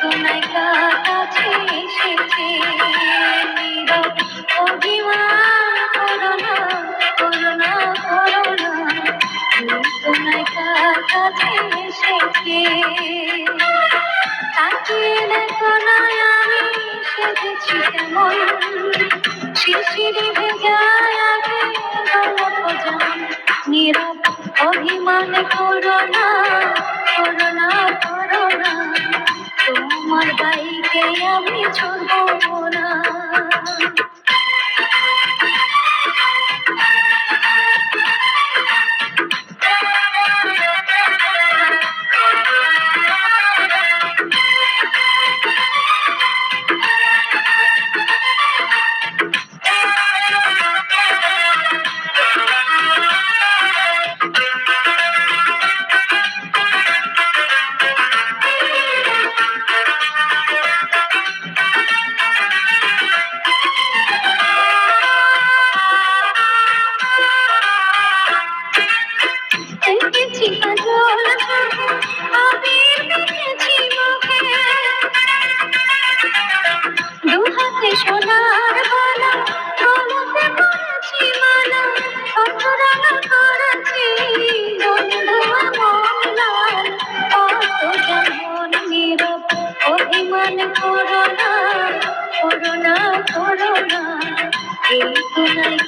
তোমায় কাছে এসেছে নীরব অভিমান করো না করো না করো না তোমায় কাছে এসেছে তাকিয়ে দেখো না আমি সেজেছি কেমন শিশিরে ভেজায় আগে গল্প যেমন নীরব অভিমান করো না করো না করো না তোমার বাইকে আমি চলবো না দেখেছি কাজল আবির দেখেছি মুখে দু হাতে সোনার বালা গলাতে পরেছি মালা কত রাঙা করেছি বন্ধু মন লাল কত যেমন নীরব অভিমান করো না করো না করো না এই তোমায়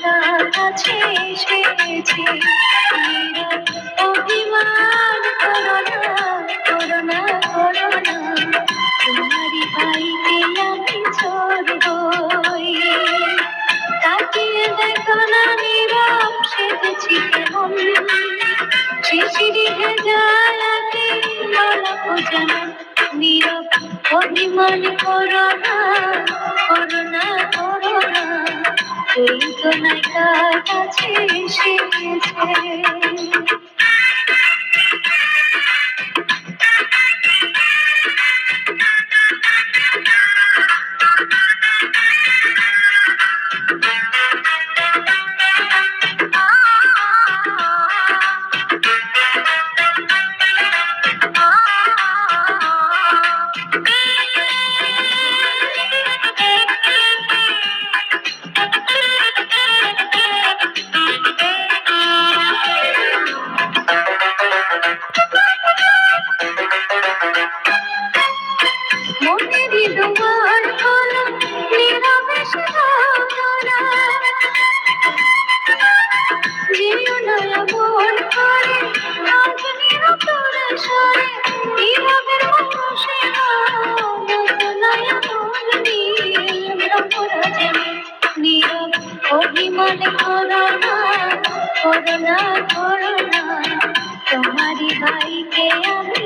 কাছে এসেছি নীরব অভিমান করো না করো না করো না তোমারই বাইকে আমি চড়বই তাকিয়ে দেখো না নীরব সেজেছি কেমন শিশিরি ভেজায় আগে গল্প যেমন নীরব অভিমান করো না করো না করো না এই তো নায়িকার কাছে এসেছে মনেরই দুয়ার খোলা নীরবে সাধনা যেও না এমন করে আজ নিরতরে সরে নীরবের বসে না এমন নীল ভ্রমরাজে নীরব অভিমান করো না করো না করো না তোমারই বাইকে আমি